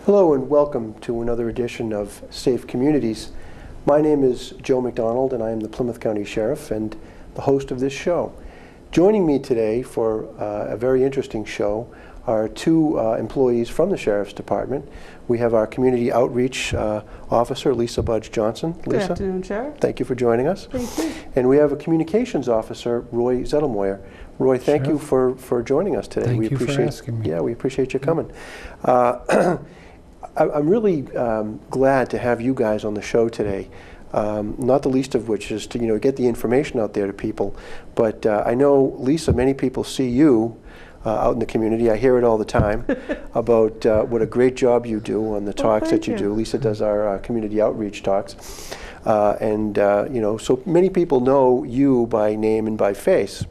Hello and welcome to another edition of Safe Communities. My name is Joe McDonald and I am the Plymouth County Sheriff and the host of this show. Joining me today for a very interesting show are two employees from the Sheriff's Department. We have our Community Outreach Officer, Lisa Budge Johnson. Lisa? Good afternoon, Sheriff. Thank you for joining us. Thank you. And we have a Communications Officer, Roy Zettelmoyer. Roy, thank you for joining us today. Thank you for asking me. Yeah, we appreciate you coming. I'm really glad to have you guys on the show today. Not the least of which is to get the information out there to people. But I know, Lisa, many people see you out in the community. I hear it all the time about what a great job you do on the talks that you do. Lisa does our community outreach talks, so many people know you by name and by face.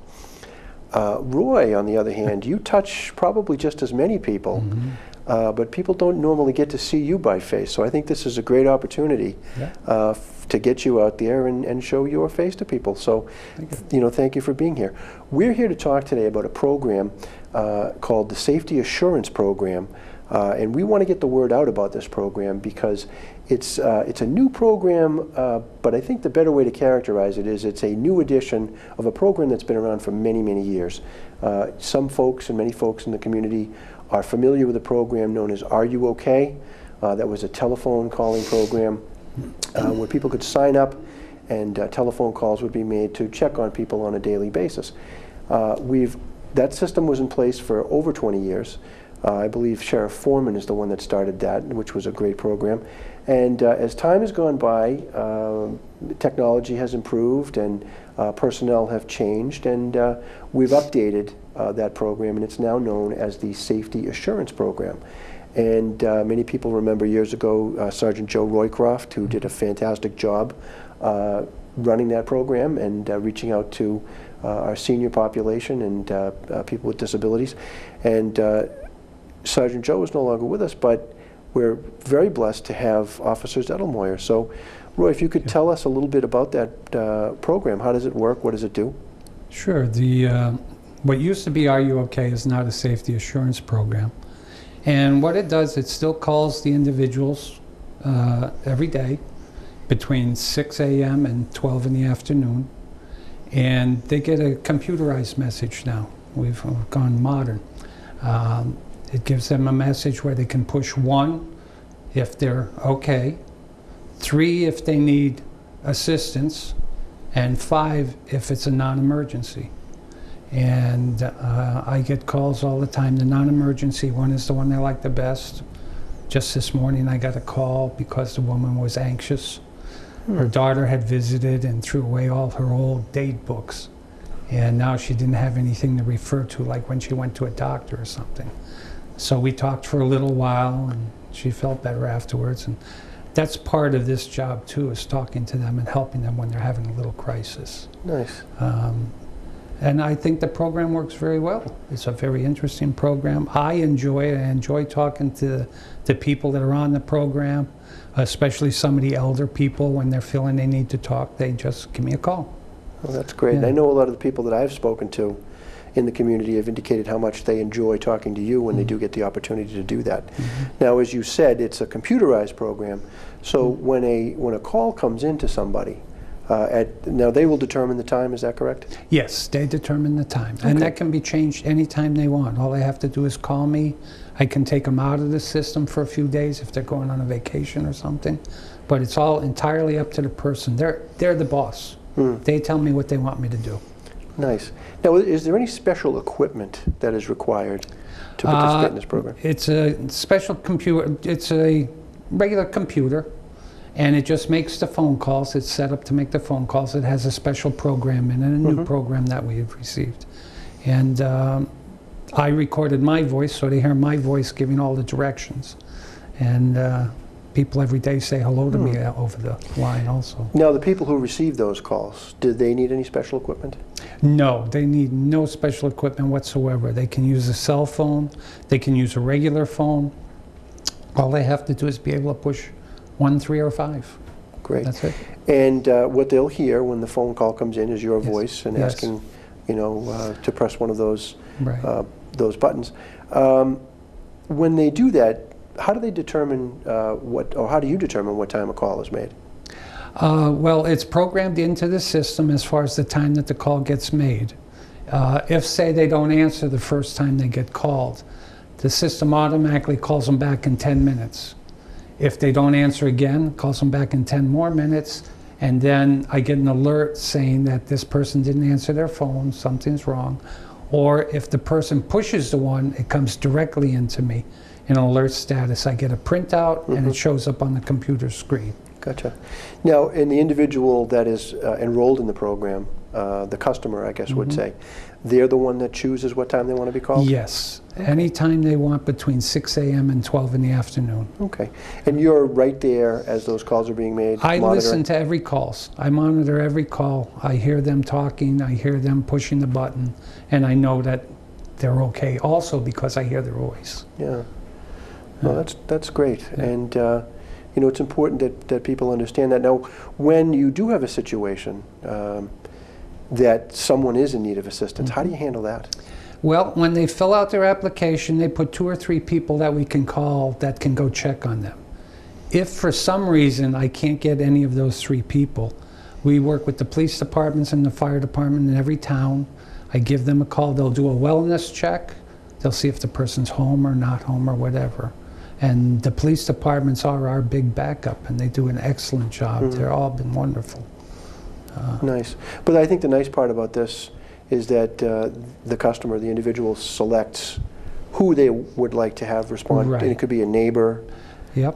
Roy, on the other hand, you touch probably just as many people. Mm-hmm. But people don't normally get to see you by face, so I think this is a great opportunity to get you out there and show your face to people. So, thank you for being here. We're here to talk today about a program called the Safety Assurance Program, and we want to get the word out about this program because it's a new program, but I think the better way to characterize it is it's a new edition of a program that's been around for many, many years. Some folks and many folks in the community are familiar with a program known as Are You OK? That was a telephone calling program where people could sign up and telephone calls would be made to check on people on a daily basis. That system was in place for over 20 years. I believe Sheriff Foreman is the one that started that, which was a great program. And as time has gone by, technology has improved and personnel have changed, and we've updated that program, and it's now known as the Safety Assurance Program. And many people remember years ago Sergeant Joe Roycroft, who did a fantastic job running that program and reaching out to our senior population and people with disabilities. And Sergeant Joe is no longer with us, but we're very blessed to have Officer Zettelmoyer. So, Roy, if you could tell us a little bit about that program. How does it work? What does it do? Sure. What used to be Are You OK? Is now the Safety Assurance Program. And what it does, it still calls the individuals every day between 6 a.m. and 12 in the afternoon. And they get a computerized message now. We've gone modern. It gives them a message where they can push 1 if they're okay, 3 if they need assistance, and 5 if it's a non-emergency. And I get calls all the time. The non-emergency one is the one I like the best. Just this morning I got a call because the woman was anxious. Her daughter had visited and threw away all her old date books. And now she didn't have anything to refer to, like when she went to a doctor or something. So we talked for a little while and she felt better afterwards. And that's part of this job too, is talking to them and helping them when they're having a little crisis. Nice. And I think the program works very well. It's a very interesting program. I enjoy it. I enjoy talking to the people that are on the program, especially some of the elder people. When they're feeling they need to talk, they just give me a call. Well, that's great. Yeah. And I know a lot of the people that I've spoken to in the community have indicated how much they enjoy talking to you when they do get the opportunity to do that. Now, as you said, it's a computerized program. So when a call comes into somebody, now they will determine the time, is that correct? Yes, they determine the time. And that can be changed anytime they want. All they have to do is call me. I can take them out of the system for a few days if they're going on a vacation or something. But it's all entirely up to the person. They're the boss. They tell me what they want me to do. Nice. Now, is there any special equipment that is required to participate in this program? It's a special computer. It's a regular computer, and it just makes the phone calls. It's set up to make the phone calls. It has a special program in it, a new program that we have received. And I recorded my voice, so they hear my voice giving all the directions. And people every day say hello to me over the line also. Now, the people who receive those calls, do they need any special equipment? No, they need no special equipment whatsoever. They can use a cell phone. They can use a regular phone. All they have to do is be able to push 1, 3, or 5. Great. That's it. And what they'll hear when the phone call comes in is your voice and asking, to press one of those buttons. When they do that, how do they determine how do you determine what time a call is made? Well, it's programmed into the system as far as the time that the call gets made. If, say, they don't answer the first time they get called, the system automatically calls them back in 10 minutes. If they don't answer again, calls them back in 10 more minutes, and then I get an alert saying that this person didn't answer their phone, something's wrong. Or if the person pushes the one, it comes directly into me in alert status. I get a printout and it shows up on the computer screen. Gotcha. Now, in the individual that is enrolled in the program, the customer, I guess, would say, they're the one that chooses what time they want to be called? Yes. Anytime they want between 6 a.m. and 12 in the afternoon. Okay. And you're right there as those calls are being made? I monitoring? listen to every calls. I monitor every call. I hear them talking. I hear them pushing the button. And I know that they're okay also because I hear their voice. Yeah. Well, that's great. Yeah. And you know, it's important that people understand that. Now, when you do have a situation that someone is in need of assistance, how do you handle that? Well, when they fill out their application, they put 2 or 3 people that we can call that can go check on them. If for some reason I can't get any of those 3 people, we work with the police departments and the fire department in every town. I give them a call. They'll do a wellness check. They'll see if the person's home or not home or whatever. And the police departments are our big backup, and they do an excellent job. They've all been wonderful. Nice. But I think the nice part about this is that the customer, the individual, selects who they would like to have respond. Right. And it could be a neighbor,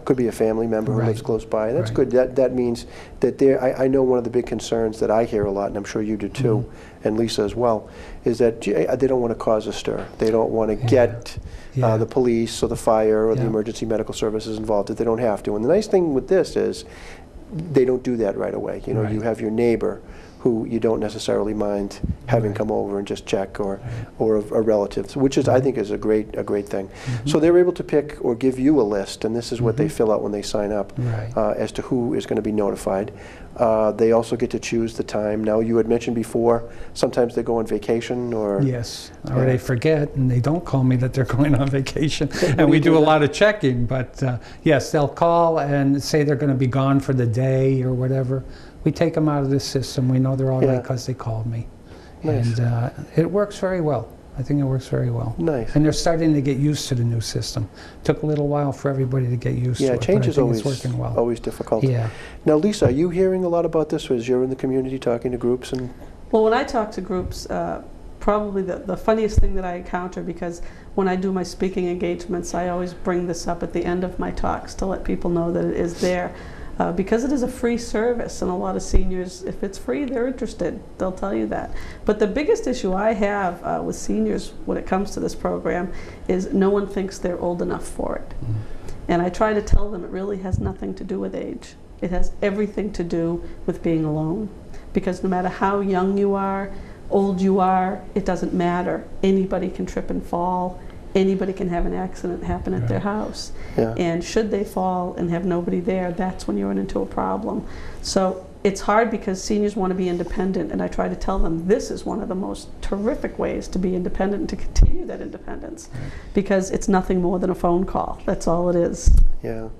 could be a family member who lives close by. That's good. That means that I know one of the big concerns that I hear a lot, and I'm sure you do too, and Lisa as well, is that they don't want to cause a stir. They don't want to get the police or the fire or the emergency medical services involved if they don't have to. And the nice thing with this is they don't do that right away. You know, you have your neighbor who you don't necessarily mind having come over and just check, or a relative, which is I think is a great thing. So they're able to pick or give you a list, and this is what they fill out when they sign up as to who is going to be notified. They also get to choose the time. Now, you had mentioned before, sometimes they go on vacation or... Yes, or they forget and they don't call me that they're going on vacation. And we do a lot of checking, but yes, they'll call and say they're going to be gone for the day or whatever. We take them out of the system. We know they're all right because they called me. Nice. And it works very well. I think it works very well. Nice. And they're starting to get used to the new system. Took a little while for everybody to get used to it. Yeah, change is always working well. always difficult. Yeah. Now, Lisa, are you hearing a lot about this as you're in the community talking to groups? And Well, when I talk to groups, probably the funniest thing that I encounter, because when I do my speaking engagements, I always bring this up at the end of my talks to let people know that it is there. Because it is a free service, and a lot of seniors, if it's free, they're interested. They'll tell you that. But the biggest issue I have with seniors when it comes to this program is no one thinks they're old enough for it. And I try to tell them it really has nothing to do with age. It has everything to do with being alone. Because no matter how young you are, old you are, it doesn't matter. Anybody can trip and fall. Anybody can have an accident happen at their house. And should they fall and have nobody there, that's when you run into a problem. So it's hard because seniors want to be independent, and I try to tell them this is one of the most terrific ways to be independent and to continue that independence, because it's nothing more than a phone call. That's all it is. Yeah,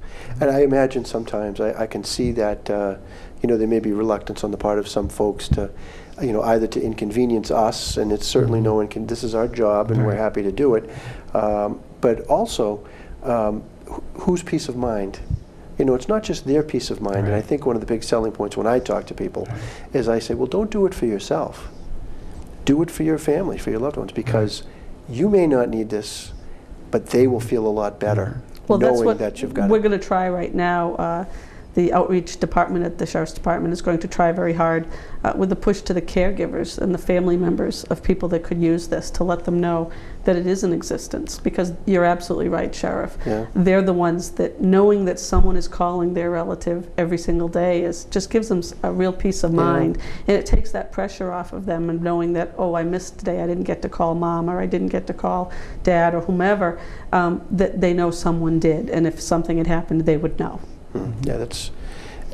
and I imagine sometimes I can see that you know, there may be reluctance on the part of some folks to, you know, either to inconvenience us, and it's certainly this is our job and we're happy to do it, but also whose peace of mind. You know, it's not just their peace of mind, and I think one of the big selling points when I talk to people is I say, well, don't do it for yourself. Do it for your family, for your loved ones, because you may not need this, but they will feel a lot better knowing that you've got it. We're going to try right now. The outreach department at the Sheriff's Department is going to try very hard with a push to the caregivers and the family members of people that could use this, to let them know that it is in existence. Because you're absolutely right, Sheriff. They're the ones that, knowing that someone is calling their relative every single day, just gives them a real peace of mind. And it takes that pressure off of them, and knowing that, oh, I missed today, I didn't get to call Mom, or I didn't get to call Dad, or whomever, that they know someone did, and if something had happened, they would know. Yeah,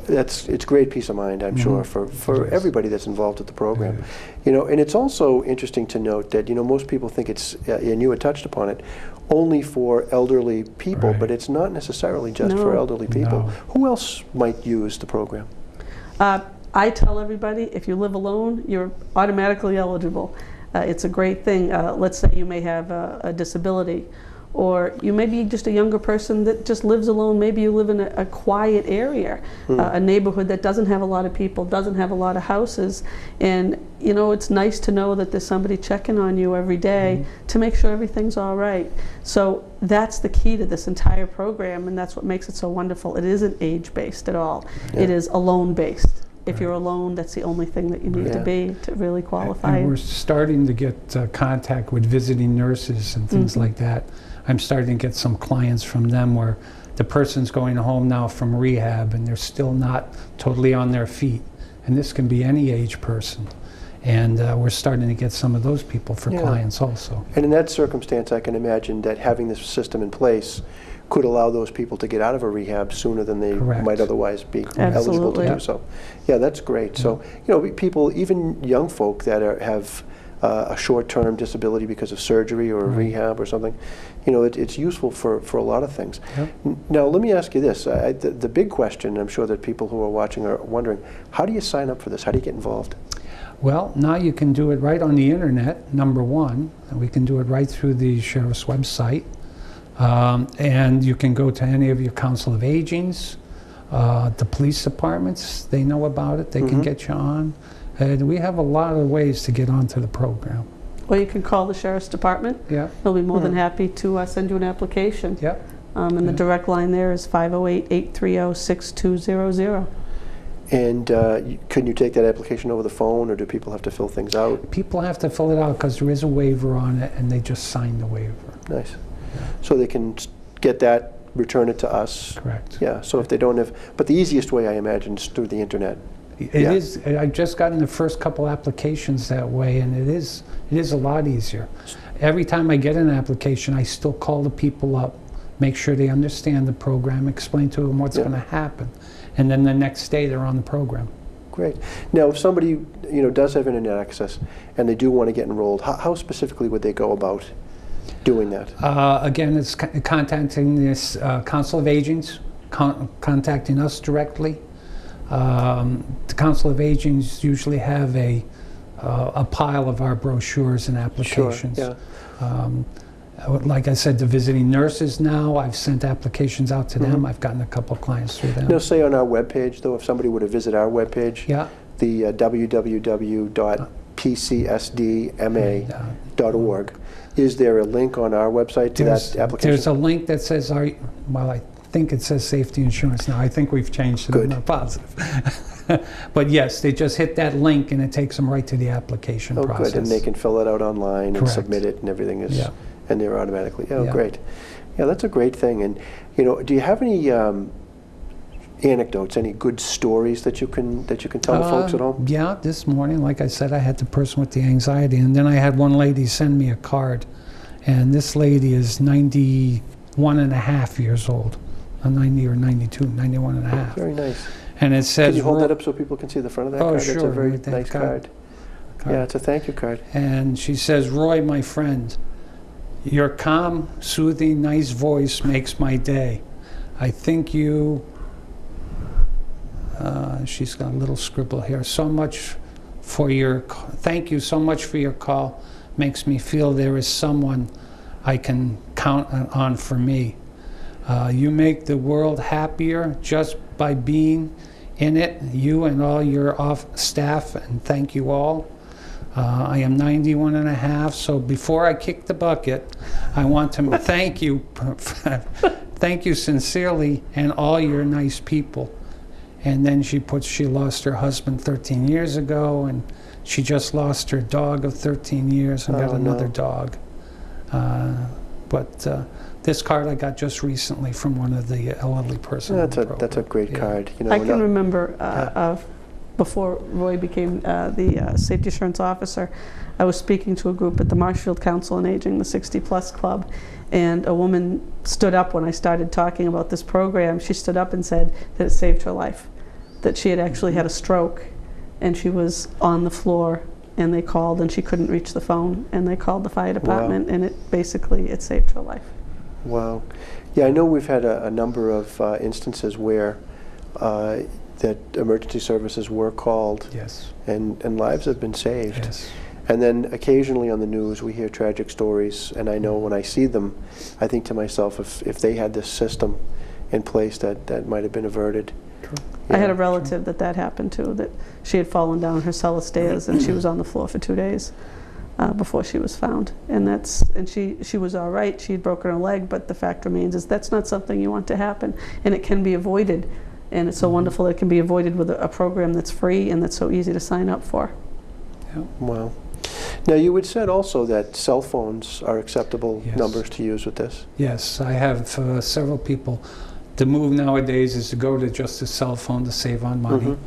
it's great peace of mind, I'm sure, for everybody that's involved with the program. You know, and it's also interesting to note that, you know, most people think it's, and you had touched upon it, only for elderly people, Right. but it's not necessarily just for No. elderly people. No. Who else might use the program? I tell everybody, if you live alone, you're automatically eligible. It's a great thing. Let's say you may have a disability, or you may be just a younger person that just lives alone. Maybe you live in a quiet area, a neighborhood that doesn't have a lot of people, doesn't have a lot of houses, and you know, it's nice to know that there's somebody checking on you every day to make sure everything's all right. So that's the key to this entire program, and that's what makes it so wonderful. It isn't age-based at all. Yeah. It is alone-based. If you're alone, that's the only thing that you need to Yeah. be to really qualify. And we're starting to get contact with visiting nurses and things like that. I'm starting to get some clients from them where the person's going home now from rehab and they're still not totally on their feet. And this can be any age person. And we're starting to get some of those people for Yeah. clients also. And in that circumstance, I can imagine that having this system in place could allow those people to get out of a rehab sooner than they Correct. might otherwise be eligible Absolutely. to Yeah. do so. Yeah, that's great. So, you know, people, even young folk that have a short-term disability because of surgery or Right. rehab or something, you know, it's useful for a lot of things. Yep. Now, let me ask you this. The big question, I'm sure that people who are watching are wondering, how do you sign up for this? How do you get involved? Well, now you can do it right on the internet, number one. And we can do it right through the sheriff's website. And you can go to any of your council of agings, the police departments, they know about it, they can get you on. And we have a lot of ways to get onto the program. Or you can call the Sheriff's Department. Yeah, They'll be more than happy to send you an application. yep. And the Yeah. direct line there is 508-830-6200. And can you take that application over the phone, or do people have to fill things out? People have to fill it out because there is a waiver on it and they just sign the waiver. Nice. So they can get that, return it to us. Correct. Yeah, so if they don't have, but the easiest way, I imagine, is through the internet. It Yeah. is. I've just gotten the first couple applications that way, and it is a lot easier. Every time I get an application, I still call the people up, make sure they understand the program, explain to them what's Yeah. going to happen, and then the next day they're on the program. Great. Now, if somebody, you know, does have internet access and they do want to get enrolled, how specifically would they go about doing that? Again, it's contacting this Council of Agents, contacting us directly. The Council of Agents usually have a pile of our brochures and applications. Sure, Like I said, the visiting nurses now, I've sent applications out to them. I've gotten a couple of clients through them. Now, say on our webpage, though, if somebody were to visit our webpage, Yeah. the www.pcsdma.org, is there a link on our website to that application? There's a link that says, well, I think it says safety insurance now. I think we've changed it. Good. I'm not positive. But yes, they just hit that link and it takes them right to the application Oh, process. good, and they can fill it out online and Correct. submit it, and everything is, Yeah. and they're automatically, oh, Yeah. great. Yeah, that's a great thing. And, you know, do you have any anecdotes, any good stories that you can tell the folks at home? Yeah, this morning, like I said, I had the person with the anxiety, and then I had one lady send me a card, and this lady is 91 and a half years old, 90 or 92, 91 and a half. Very nice. And it says, Can you hold that up so people can see the front of that Oh, card? That's a sure, very right there, nice card. Yeah, it's a thank you card. And she says, Roy, my friend, your calm, soothing, nice voice makes my day. I think you, she's got a little scribble here, thank you so much for your call. Makes me feel there is someone I can count on for me. You make the world happier just by being in it, you and all your staff, and thank you all. I am 91 and a half, so before I kick the bucket, I want to thank you, thank you sincerely, and all your nice people. And then she lost her husband 13 years ago, and she just lost her dog of 13 years and got another dog. But this card I got just recently from one of the elderly persons. That's a great card. You know, I can remember before Roy became the safety assurance officer, I was speaking to a group at the Marshfield Council on Aging, the 60 Plus Club, and a woman stood up when I started talking about this program. She stood up and said that it saved her life, that she had actually had a stroke and she was on the floor, and they called and she couldn't reach the phone, and they called the fire department. Wow. And it saved her life. Wow. Yeah, I know we've had a number of instances where that emergency services were called, Yes. and lives have been saved. Yes. And then occasionally on the news we hear tragic stories, and I know when I see them, I think to myself, if they had this system in place, that might have been averted. True. I had a Yeah. relative that happened to, that she had fallen down her cellar stairs and she was on the floor for 2 days before she was found. And she was all right. She had broken her leg, but the fact remains is that's not something you want to happen, and it can be avoided. And it's so wonderful that it can be avoided with a program that's free and that's so easy to sign up for. Yeah. Wow. Now, you had said also that cell phones are acceptable Yes. numbers to use with this. Yes, I have several people. The move nowadays is to go to just a cell phone to save on money. Mhm.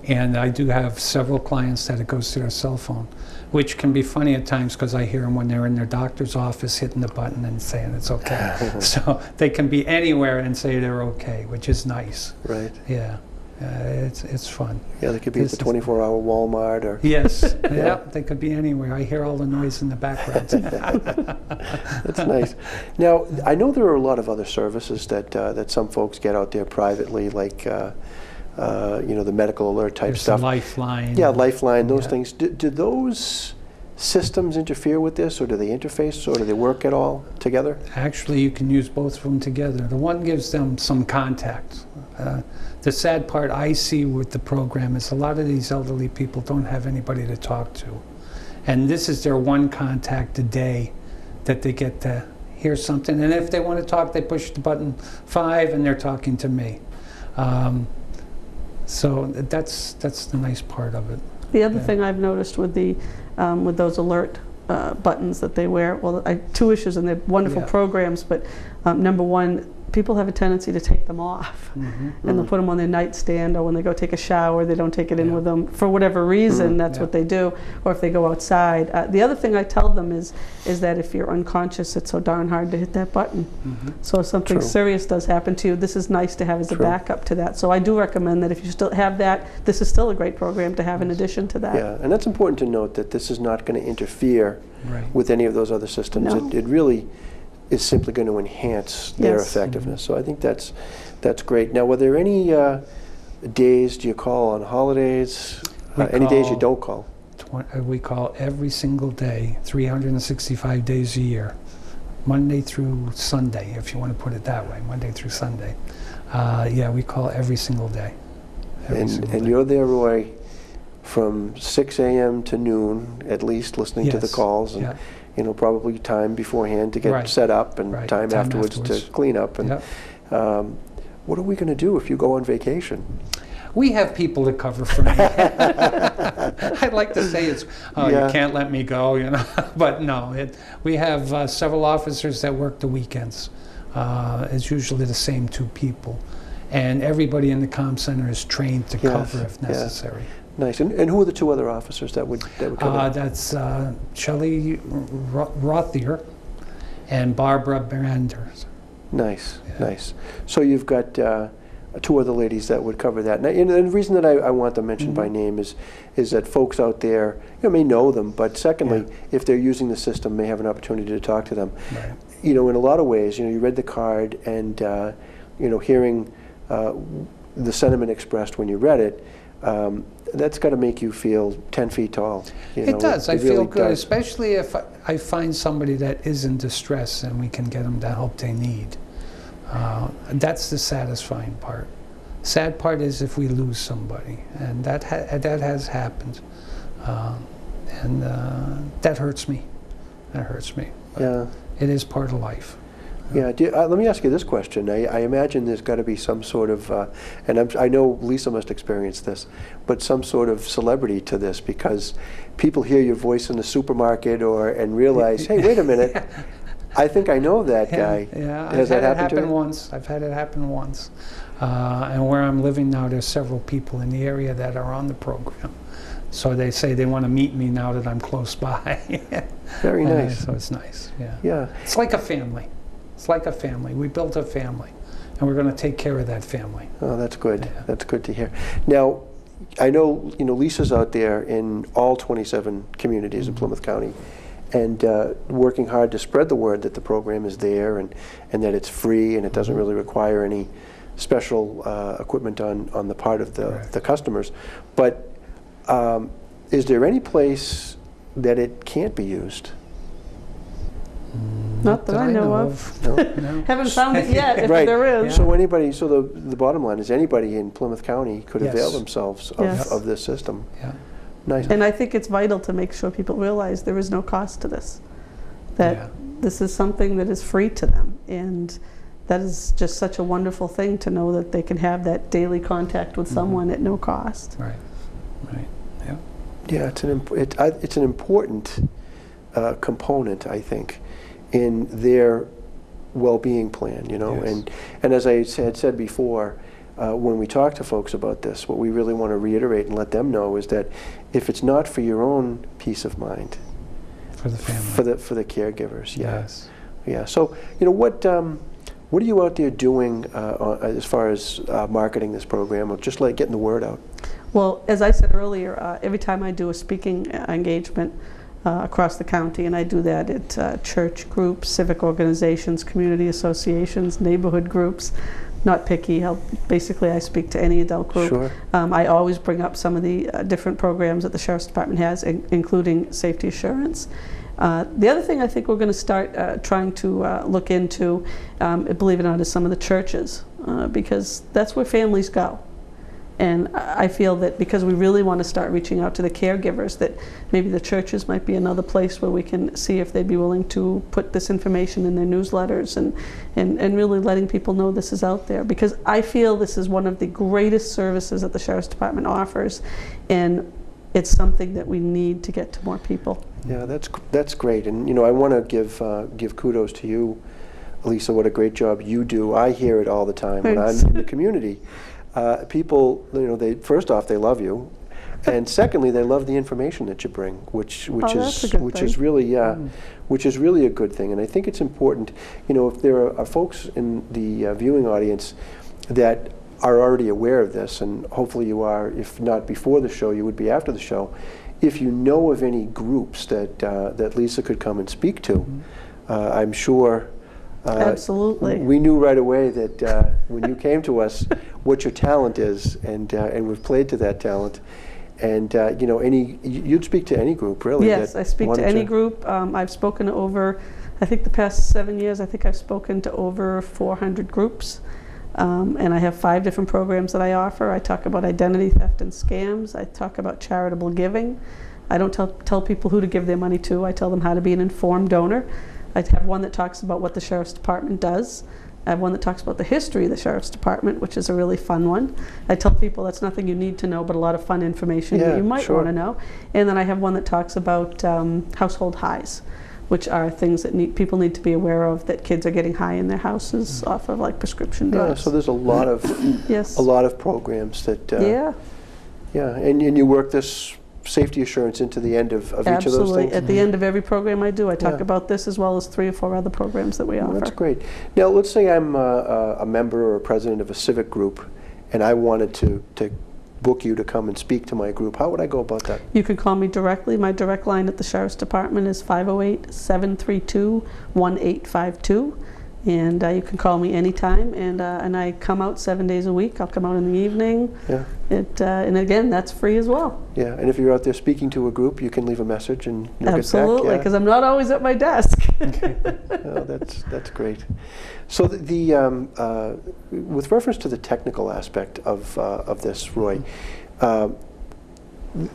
And I do have several clients that it goes to their cell phone, which can be funny at times because I hear them when they're in their doctor's office hitting the button and saying it's okay. So they can be anywhere and say they're okay, which is nice. Right. Yeah, it's fun. Yeah, they could be at This the is- 24-hour Walmart or... Yes, yeah, they could be anywhere. I hear all the noise in the background. That's nice. Now, I know there are a lot of other services that some folks get out there privately, like the medical alert type There's stuff. Lifeline. Yeah, Lifeline, those Yeah. things. Do those systems interfere with this, or do they interface, or do they work at all together? Actually, you can use both of them together. The one gives them some contact. The sad part I see with the program is a lot of these elderly people don't have anybody to talk to. And this is their one contact a day that they get to hear something. And if they want to talk, they push the button 5 and they're talking to me. So that's the nice part of it. The other Yeah. thing I've noticed with those alert buttons that they wear, well, two issues, and they're wonderful Yeah. programs, but number one, people have a tendency to take them off. And they'll put them on their nightstand, or when they go take a shower, they don't take it in Yeah. with them. For whatever reason, that's Yeah. what they do. Or if they go outside. The other thing I tell them is that if you're unconscious, it's so darn hard to hit that button. So if something True. serious does happen to you, this is nice to have as a True. backup to that. So I do recommend that if you still have that, this is still a great program to have in addition to that. Yeah, and that's important to note, that this is not going to interfere Right. with any of those other systems. No. It really is simply going to enhance their Yes. effectiveness. So I think that's great. Now, were there any days do you call on holidays? We Any days you call- don't call? We call every single day, 365 days a year, Monday through Sunday, if you want to put it that way, Monday through Sunday. Yeah, we call every single day. Every single And day. you're there, Roy, from 6 a.m. to noon, at least, listening to the Yes. calls, and Yeah. probably time beforehand to get Right. set up, and Right. time afterwards to clean up. And Yep. what are we going to do if you go on vacation? We have people to cover for me. I'd like to say it's, oh, Yeah. you can't let me go, but no. We have several officers that work the weekends. It's usually the same 2 people. And everybody in the comm center is trained to Yes, cover if yeah. necessary. Nice. And who are the 2 other officers that would come in? That's Shelley Rothier and Barbara Branders. Nice, Yeah. nice. So you've got 2 other ladies that would cover that. And the reason that I want them mentioned by name is that folks out there may know them, but secondly, if they're using the system, may have an opportunity to talk to them. Right. In a lot of ways, you read the card, and hearing the sentiment expressed when you read it, that's got to make you feel 10 feet tall. It does. I feel really good, does. especially if I find somebody that is in distress and we can get them the help they need. That's the satisfying part. Sad part is if we lose somebody, and that has happened, and that hurts me. That hurts me. But Yeah. it is part of life. Yeah. Let me ask you this question. I imagine there's got to be some sort of, and I know Lisa must experience this, but some sort of celebrity to this, because people hear your voice in the supermarket and realize, hey, wait a minute, I think I know that guy. Yeah, Has I've that had it happened to happen you? once. I've had it happen once. And where I'm living now, there's several people in the area that are on the program. So they say they want to meet me now that I'm close by. Very nice. So it's nice, yeah. Yeah. It's like a family. It's like a family. We built a family, and we're going to take care of that family. Oh, that's good. Yeah. That's good to hear. Now, I know Lisa's out there in all 27 communities in Plymouth County, and working hard to spread the word that the program is there and that it's free and it doesn't really require any special equipment on the part of the customers. But is there any place that it can't be used? Not that I know of. No? No. Haven't found it yet, if Right. there is. So anybody, so the bottom line is anybody in Plymouth County could Yes. avail themselves Yes. of this system. Yeah. Nice. And I think it's vital to make sure people realize there is no cost to this. That Yeah. this is something that is free to them. And that is just such a wonderful thing to know that they can have that daily contact with someone at no cost. Right. Right. Yeah. Yeah, it's an important component, I think, in their well-being plan, you know. Yes. And as I had said before, when we talk to folks about this, what we really want to reiterate and let them know is that if it's not for your own peace of mind, For the family. for the caregivers, yeah, Yes. yeah. So, you know, what are you out there doing as far as marketing this program, or just like getting the word out? Well, as I said earlier, every time I do a speaking engagement across the county, and I do that at church groups, civic organizations, community associations, neighborhood groups, not picky. Basically, I speak to any adult group. Sure. I always bring up some of the different programs that the Sheriff's Department has, including safety assurance. The other thing I think we're going to start trying to look into, believe it or not, is some of the churches, because that's where families go. And I feel that because we really want to start reaching out to the caregivers, that maybe the churches might be another place where we can see if they'd be willing to put this information in their newsletters and really letting people know this is out there. Because I feel this is one of the greatest services that the Sheriff's Department offers, and it's something that we need to get to more people. Yeah, that's great. And, you know, I want to give kudos to you, Lisa, what a great job you do. I hear it all the time when I'm Thanks. in the community. People, you know, first off, they love you, and secondly, they love the information that you bring, which that's a is good which thing. is really which is really a good thing. And I think it's important, you know, if there are folks in the viewing audience that are already aware of this, and hopefully you are, if not before the show, you would be after the show. If you know of any groups that Lisa could come and speak to, I'm sure. Absolutely. We knew right away that when you came to us, what your talent is, and we've played to that talent. And you know, you'd speak to any group, really. Yes, that I speak to wanted any group. I've spoken to over, I think the past 7 years, I think I've spoken to over 400 groups. And I have 5 different programs that I offer. I talk about identity theft and scams. I talk about charitable giving. I don't tell people who to give their money to. I tell them how to be an informed donor. I have one that talks about what the Sheriff's Department does. I have one that talks about the history of the Sheriff's Department, which is a really fun one. I tell people that's nothing you need to know, but a lot of fun information that you might want to know. And then I have one that talks about household highs, which are things that people need to be aware of, that kids are getting high in their houses off of like prescription drugs. Yeah, so there's a lot of Yes. a lot of programs that Yeah. yeah, and you work this safety assurance into the end of each of those Absolutely. things. At the end of every program I do, I talk Yeah. about this as well as 3 or 4 other programs that we Well, offer. that's great. Now, let's say I'm a member or a president of a civic group, and I wanted to book you to come and speak to my group. How would I go about that? You can call me directly. My direct line at the Sheriff's Department is 508-732-1852. And you can call me anytime, and I come out 7 days a week. I'll come out in the evening. Yeah, And again, that's free as well. yeah. And if you're out there speaking to a group, you can leave a message and you'll Absolutely, get back. because I'm not always at my desk. Oh, that's great. So with reference to the technical aspect of this, Roy,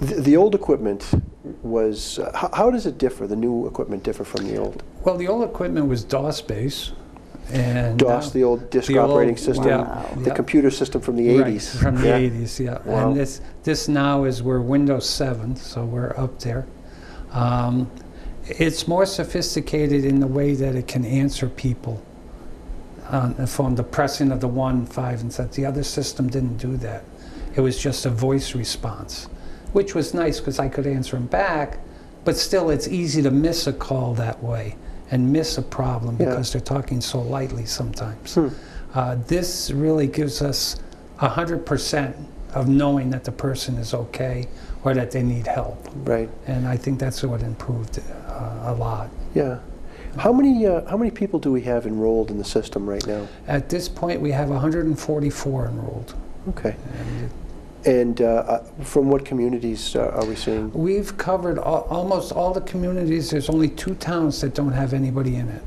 the old equipment was how does it differ? The new equipment differ from the old? Well, the old equipment was DOS-based. And DOS, the old disk the old- operating system, wow. the Yeah. computer system from the Right, 80s. from the Yeah. 80s, yeah. Wow. And this now we're Windows 7, so we're up there. It's more sophisticated in the way that it can answer people from the pressing of the 1, 5, and 7. The other system didn't do that. It was just a voice response, which was nice because I could answer them back, but still it's easy to miss a call that way and miss a problem because they're talking so lightly sometimes. This really gives us 100% of knowing that the person is okay or that they need help. Right. And I think that's what improved a lot. Yeah. How many people do we have enrolled in the system right now? At this point, we have 144 enrolled. Okay. And And from what communities are we seeing? we've covered almost all the communities. There's only 2 towns that don't have anybody in it.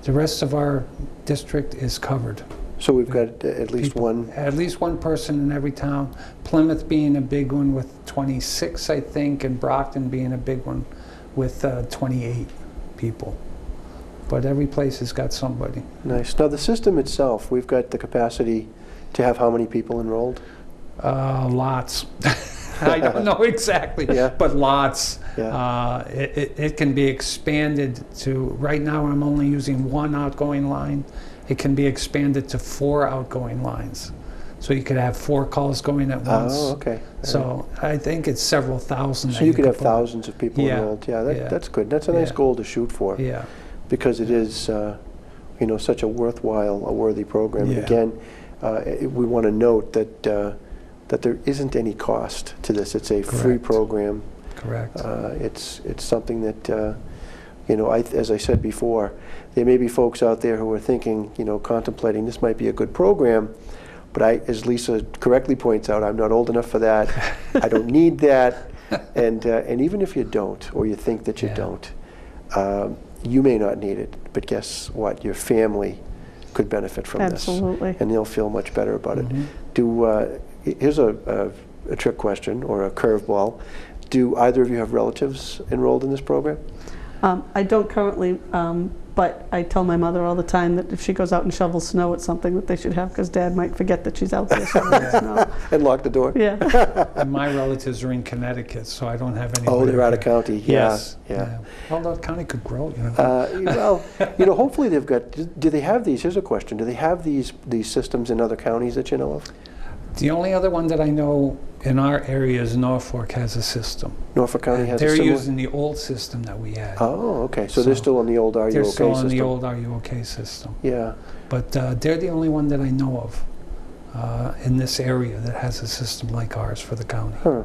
The rest of our district is covered. So we've got at least People. one. At least one person in every town. Plymouth being a big one with 26, I think, and Brockton being a big one with 28 people. But every place has got somebody. Nice. Now the system itself, we've got the capacity to have how many people enrolled? Lots. I don't know exactly, Yeah. but lots. Yeah. It can be expanded to, right now I'm only using 1 outgoing line. It can be expanded to 4 outgoing lines. So you could have 4 calls going at once. Oh, okay. So I think it's several thousand. So that you could have put- thousands of people Yeah. enrolled. Yeah, Yeah. that's good. That's a nice Yeah. goal to shoot for, Yeah, because it is, such a worthwhile, a worthy program. And Yeah. again, we want to note that that there isn't any cost to this. It's a free Correct. program. correct. It's something that, as I said before, there may be folks out there who are thinking, contemplating this might be a good program, but as Lisa correctly points out, I'm not old enough for that. I don't need that. And even if you don't, or you think that you Yeah. don't, you may not need it. But guess what? Your family could benefit from Absolutely. this, and they'll feel much better about Mhm. it. Here's a trick question or a curveball. Do either of you have relatives enrolled in this program? I don't currently, but I tell my mother all the time that if she goes out and shovels snow, it's something that they should have, because Dad might forget that she's out there shoveling snow. And lock the door? Yeah. And my relatives are in Connecticut, so I don't have any. Oh, they're out of county. Yeah, Yes. yeah. Although the county could grow, you know. Well, hopefully they've got. Do they have these? Here's a question: do they have these systems in other counties that you know of? The only other one that I know in our area is Norfolk has a system. Norfolk County has a They're similar. using the old system that we had. Oh, okay. So they're So still on the old Are You They're OK still on system. the old Are You OK system. Yeah. But they're the only one that I know of in this area that has a system like ours for the county. Huh.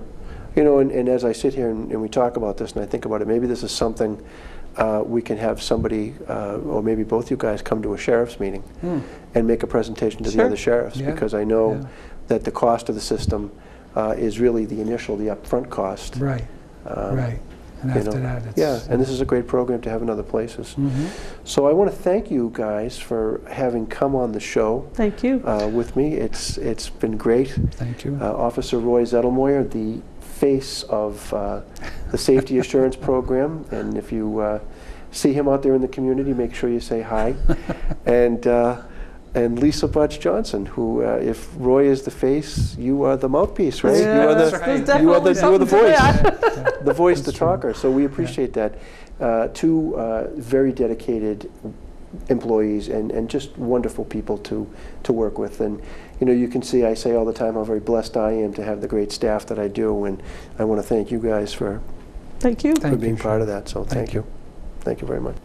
And as I sit here and we talk about this and I think about it, maybe this is something we can have somebody, or maybe both you guys, come to a sheriff's meeting and make a presentation to the Sure. other sheriffs, Yeah. because I know Yeah. that the cost of the system is really the upfront cost. Right, right. And you after know. that, it's... Yeah, and this is a great program to have in other places. Mhm. So I want to thank you guys for having come on the show Thank you. with me. It's been great. Thank you. Officer Roy Zettelmoyer, the face of the Safety Assurance Program, and if you see him out there in the community, make sure you say hi. And Lisa Butch Johnson, who, if Roy is the face, you are the mouthpiece, right? Yeah, you are that's the right. there's you are the definitely something to voice, that. the voice, the That's true. talker. So we appreciate that. 2 very dedicated employees and just wonderful people to work with. And you can see, I say all the time how very blessed I am to have the great staff that I do, and I want to thank you guys for Thank you. Thank being you, part of that. So thank you. you. Thank you very much.